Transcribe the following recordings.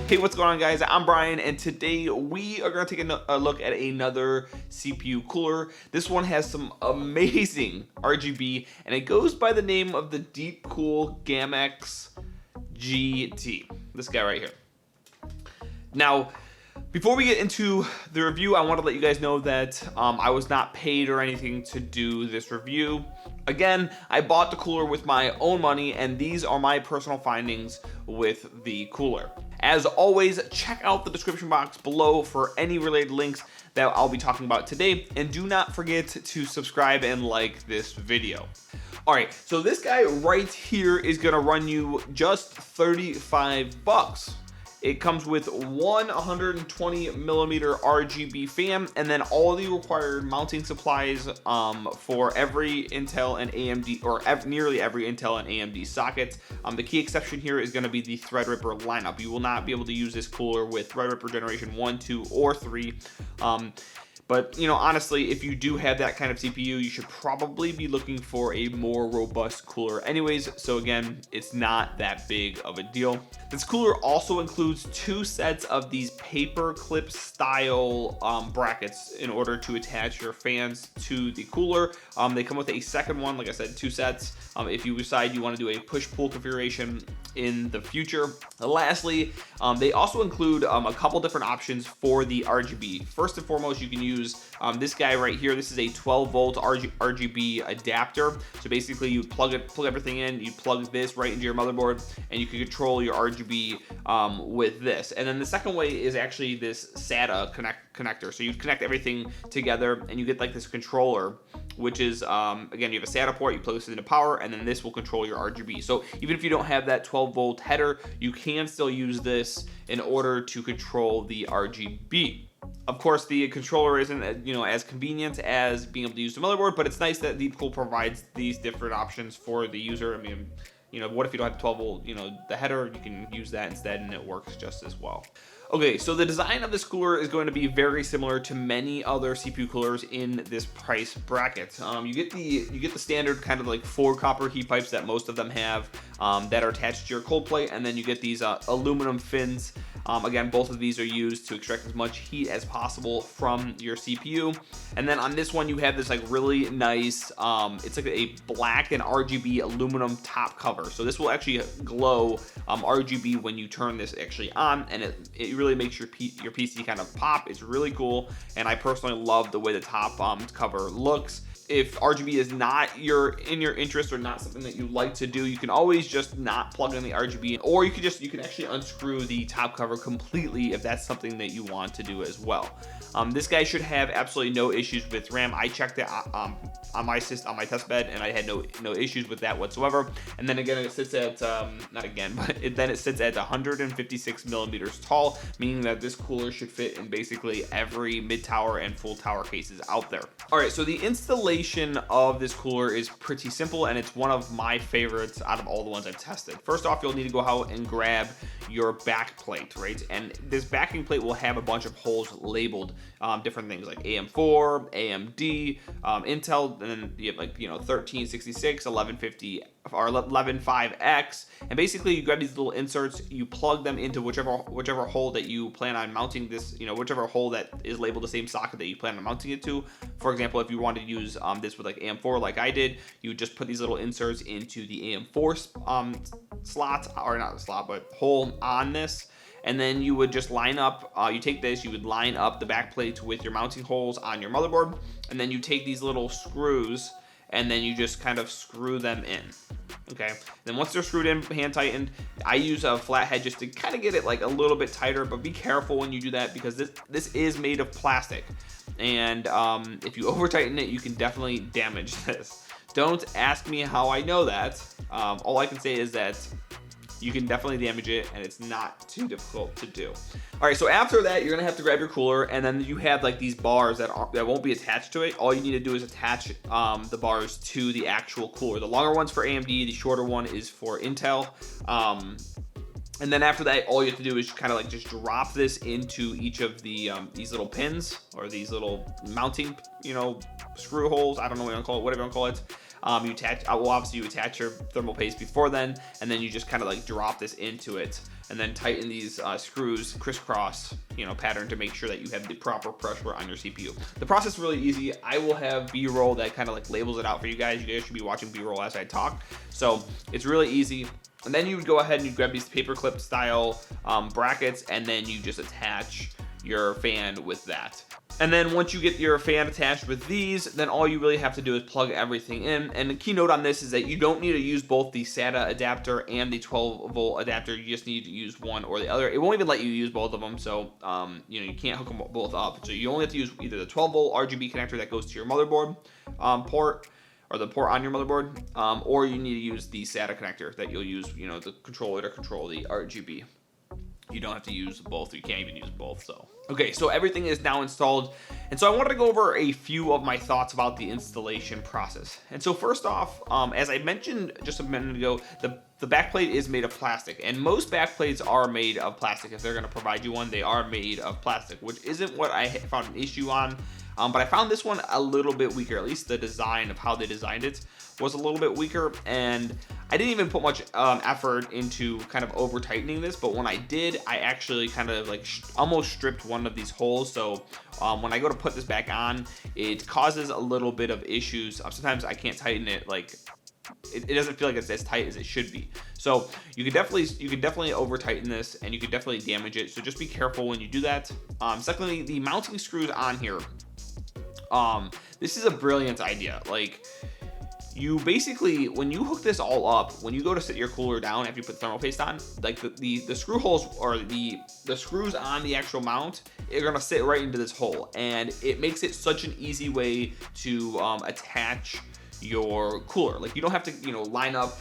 Hey, what's going on, guys? I'm Brian, and today we are going to take a look at another CPU cooler. This one has some amazing RGB, and it goes by the name of the DEEPCOOL Gammaxx GT. This guy right here. Now, before we get into the review, I want to let you guys know that I was not paid or anything to do this review. Again, I bought the cooler with my own money, and these are my personal findings with the cooler. As always, check out the description box below for any related links that I'll be talking about today, and do not forget to subscribe and like this video. Alright, so this guy right here is gonna run you just 35 bucks. It comes with one 120 millimeter RGB fan, and then all the required mounting supplies for every Intel and AMD, or nearly every Intel and AMD socket. The key exception here is going to be the Threadripper lineup. You will not be able to use this cooler with Threadripper generation 1, 2, or 3. But, you know, honestly, if you do have that kind of CPU, you should probably be looking for a more robust cooler anyways. So again, it's not that big of a deal. This cooler also includes 2 sets of these paper clip style brackets in order to attach your fans to the cooler. They come with a second one, like I said, 2 sets. If you decide you want to do a push-pull configuration in the future. Lastly, they also include a couple different options for the RGB. First and foremost, you can use this guy right here. This is a 12 volt RGB adapter. So basically you plug everything in, you plug this right into your motherboard, and you can control your RGB with this. And then the second way is actually this SATA connector. So you connect everything together and you get like this controller, which is again, you have a SATA port, you plug this into power, and then this will control your RGB. So even if you don't have that 12 volt header, you can still use this in order to control the RGB. Of course, the controller isn't, you know, as convenient as being able to use the motherboard, but it's nice that DEEPCOOL provides these different options for the user. I mean, you know, what if you don't have 12 volt, you know, the header, you can use that instead and it works just as well. Okay, so the design of this cooler is going to be very similar to many other CPU coolers in this price bracket. You get the standard kind of like 4 copper heat pipes that most of them have that are attached to your cold plate, and then you get these aluminum fins. Again, both of these are used to extract as much heat as possible from your CPU. And then on this one, you have this like really nice, it's like a black and RGB aluminum top cover. So this will actually glow RGB when you turn this actually on, and it really makes your PC kind of pop. It's really cool, and I personally love the way the top cover looks. If RGB is not in your interest or not something that you like to do, you can always just not plug in the RGB, or you can actually unscrew the top cover completely if that's something that you want to do as well. This guy should have absolutely no issues with RAM. I checked it on my test bed, and I had no issues with that whatsoever. And then again, it sits at then it sits at 156 millimeters tall, meaning that this cooler should fit in basically every mid tower and full tower cases out there. All right, so the installation of this cooler is pretty simple, and it's one of my favorites out of all the ones I've tested. First off, you'll need to go out and grab your back plate, right? And this backing plate will have a bunch of holes labeled different things like AM4, AMD, Intel, and then you have like, you know, 1366, 1150, or 115X, and basically you grab these little inserts, you plug them into whichever hole that you plan on mounting this, you know, whichever hole that is labeled the same socket that you plan on mounting it to. For example, if you wanted to use this with like AM4 like I did, you would just put these little inserts into the AM4 slot, or not the slot, but hole on this. And then you would just line up, you take this, you would line up the back plate with your mounting holes on your motherboard, and then you take these little screws and then you just kind of screw them in. Okay, then once they're screwed in, hand tightened, I use a flathead just to kind of get it like a little bit tighter, but be careful when you do that because this is made of plastic, and if you over tighten it, you can definitely damage this. Don't ask me how I know that. All I can say is that you can definitely damage it, and it's not too difficult to do. All right, so after that, you're gonna have to grab your cooler, and then you have like these bars that won't be attached to it. All you need to do is attach the bars to the actual cooler. The longer one's for AMD, the shorter one is for Intel. And then after that, all you have to do is kind of like just drop this into each of the these little pins, or these little mounting, you know, screw holes. I don't know what you want to call it, whatever you want to call it. You attach, well, obviously you attach your thermal paste before then, and then you just kind of like drop this into it, and then tighten these screws crisscross, pattern to make sure that you have the proper pressure on your CPU. The process is really easy. I will have B-roll that kind of like labels it out for you guys. You guys should be watching B-roll as I talk. So it's really easy. And then you would go ahead and you grab these paperclip style brackets, and then you just attach your fan with that. And then once you get your fan attached with these, then all you really have to do is plug everything in. And the key note on this is that you don't need to use both the SATA adapter and the 12-volt adapter. You just need to use one or the other. It won't even let you use both of them, so you can't hook them both up. So you only have to use either the 12-volt RGB connector that goes to your motherboard port, or the port on your motherboard, or you need to use the SATA connector that you'll use, the controller to control the RGB. You don't have to use both. You can't even use both. So okay, so everything is now installed, and so I wanted to go over a few of my thoughts about the installation process. And so first off, as I mentioned just a minute ago, the backplate is made of plastic, and most backplates are made of plastic. If they're going to provide you one, they are made of plastic, which isn't what I found an issue on. But I found this one a little bit weaker. At least the design of how they designed it was a little bit weaker, and I didn't even put much effort into kind of over tightening this, but when I did, I actually kind of like almost stripped one of these holes. So when I go to put this back on, it causes a little bit of issues. Sometimes I can't tighten it, like it doesn't feel like it's as tight as it should be. So you could definitely over tighten this, and you could definitely damage it. So just be careful when you do that. Secondly, the mounting screws on here. This is a brilliant idea. Like, you basically, when you hook this all up, when you go to sit your cooler down after you put thermal paste on, like the screw holes, or the screws on the actual mount, are gonna sit right into this hole, and it makes it such an easy way to attach your cooler. Like, you don't have to line up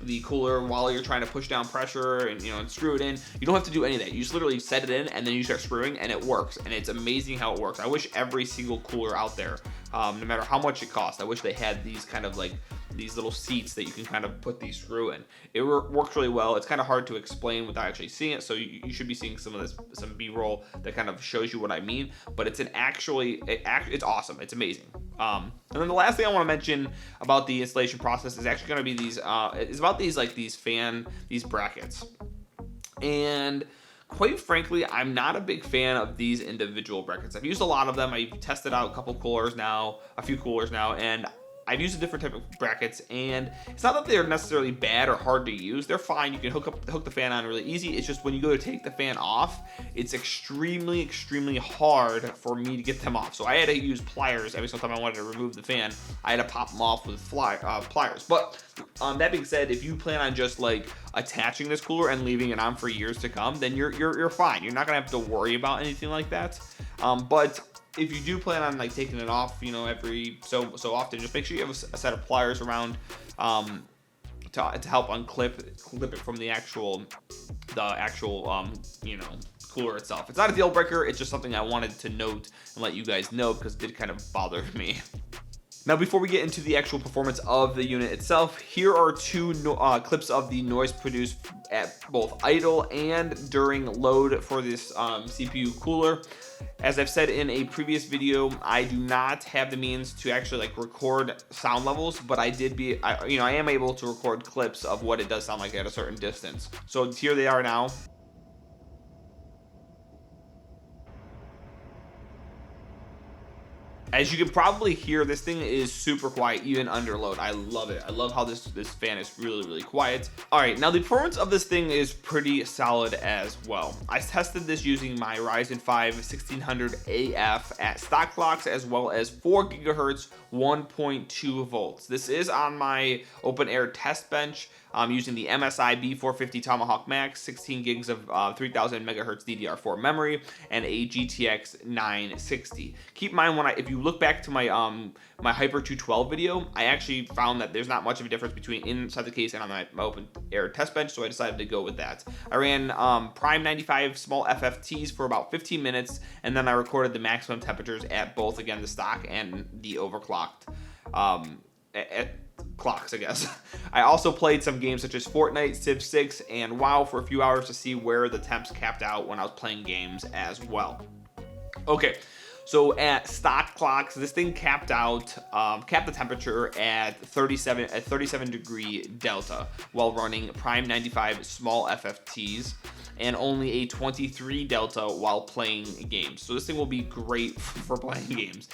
the cooler while you're trying to push down pressure and and screw it in. You don't have to do any of that. You just literally set it in, and then you start screwing, and it works. And it's amazing how it works. I wish every single cooler out there, no matter how much it costs, I wish they had these kind of like these little seats that you can kind of put the screw in. It works really well. It's kind of hard to explain without actually seeing it, so you should be seeing some B-roll that kind of shows you what I mean. But it's it's awesome. It's amazing. And then the last thing I want to mention about the installation process is actually going to be these. It's about these brackets. And quite frankly, I'm not a big fan of these individual brackets. I've used a lot of them. I've tested out a few coolers now, and I've used a different type of brackets, and it's not that they're necessarily bad or hard to use. They're fine. You can hook the fan on really easy. It's just when you go to take the fan off, it's extremely hard for me to get them off. So I had to use pliers every single time I wanted to remove the fan. I had to pop them off with pliers. But that being said, if you plan on just like attaching this cooler and leaving it on for years to come, then you're fine. You're not gonna have to worry about anything like that. But if you do plan on like taking it off, every so often, just make sure you have a set of pliers around to help unclip it from the actual cooler itself. It's not a deal breaker. It's just something I wanted to note and let you guys know, because it did kind of bother me. Now, before we get into the actual performance of the unit itself, here are two clips of the noise produced at both idle and during load for this CPU cooler. As I've said in a previous video, I do not have the means to actually like record sound levels, but I am able to record clips of what it does sound like at a certain distance. So here they are now. As you can probably hear, this thing is super quiet, even under load. I love it. I love how this fan is really quiet. All right, now the performance of this thing is pretty solid as well. I tested this using my Ryzen 5 1600AF at stock clocks, as well as 4 gigahertz, 1.2 volts. This is on my open air test bench. I'm using the MSI B450 Tomahawk Max, 16 gigs of 3000 megahertz DDR4 memory, and a GTX 960. Keep in mind, if you look back to my my Hyper 212 video, I actually found that there's not much of a difference between inside the case and on my open air test bench, so I decided to go with that. I ran Prime 95 small FFTs for about 15 minutes, and then I recorded the maximum temperatures at both, again, the stock and the overclocked at clocks, I guess. I also played some games such as Fortnite, Civ 6, and WoW for a few hours to see where the temps capped out when I was playing games as well. Okay, So at stock clocks, this thing capped the temperature at 37 degree delta while running Prime 95 small FFTs, and only a 23 delta while playing games. So this thing will be great for playing games.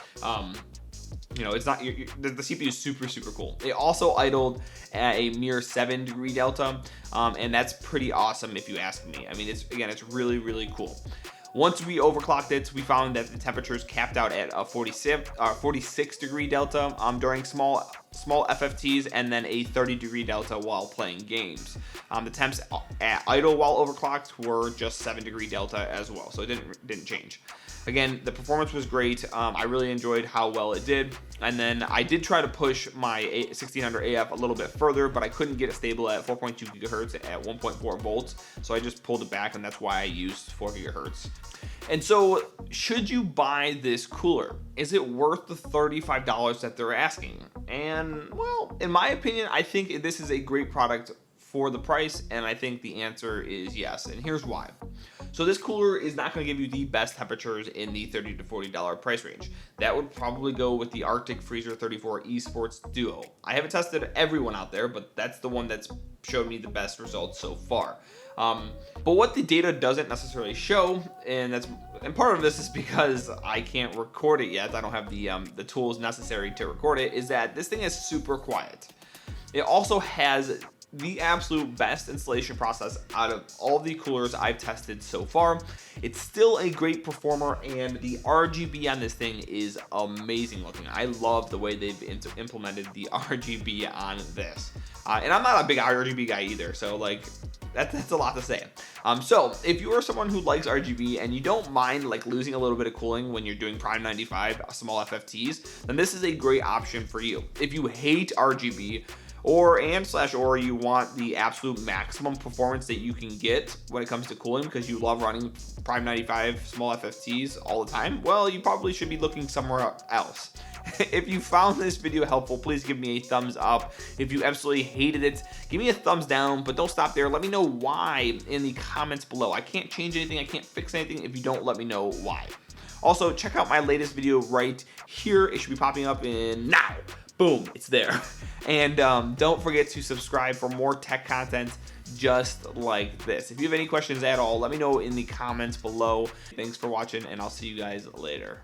You know, it's not the CPU is super cool. It also idled at a mere 7 degree delta, and that's pretty awesome if you ask me. I mean, it's really cool. Once we overclocked it, we found that the temperatures capped out at a 46 degree delta during small FFTs, and then a 30 degree delta while playing games. The temps at idle while overclocked were just 7 degree delta as well, so it didn't change. Again, the performance was great. I really enjoyed how well it did. And then I did try to push my 1600 AF a little bit further, but I couldn't get it stable at 4.2 gigahertz at 1.4 volts. So I just pulled it back, and that's why I used 4 gigahertz. And so, should you buy this cooler? Is it worth the $35 that they're asking? And, well, in my opinion, I think this is a great product for the price, and I think the answer is yes, and here's why. So this cooler is not going to give you the best temperatures in the $30 to $40 price range. That would probably go with the Arctic Freezer 34 Esports Duo. I haven't tested every one out there, but that's the one that's showed me the best results so far. But what the data doesn't necessarily show, and part of this is because I can't record it yet, I don't have the tools necessary to record it, is that this thing is super quiet. It also has the absolute best installation process out of all the coolers I've tested so far. It's still a great performer, and the RGB on this thing is amazing looking. I love the way they've implemented the RGB on this. And I'm not a big RGB guy either, so like that's a lot to say. So if you are someone who likes RGB and you don't mind like losing a little bit of cooling when you're doing Prime 95 small FFTs, then this is a great option for you. If you hate RGB, or you want the absolute maximum performance that you can get when it comes to cooling because you love running Prime 95 small FFTs all the time, well, you probably should be looking somewhere else. If you found this video helpful, please give me a thumbs up. If you absolutely hated it, give me a thumbs down, but don't stop there. Let me know why in the comments below. I can't change anything, I can't fix anything if you don't let me know why. Also, check out my latest video right here. It should be popping up in now. Boom, it's there. And don't forget to subscribe for more tech content just like this. If you have any questions at all, let me know in the comments below. Thanks for watching, and I'll see you guys later.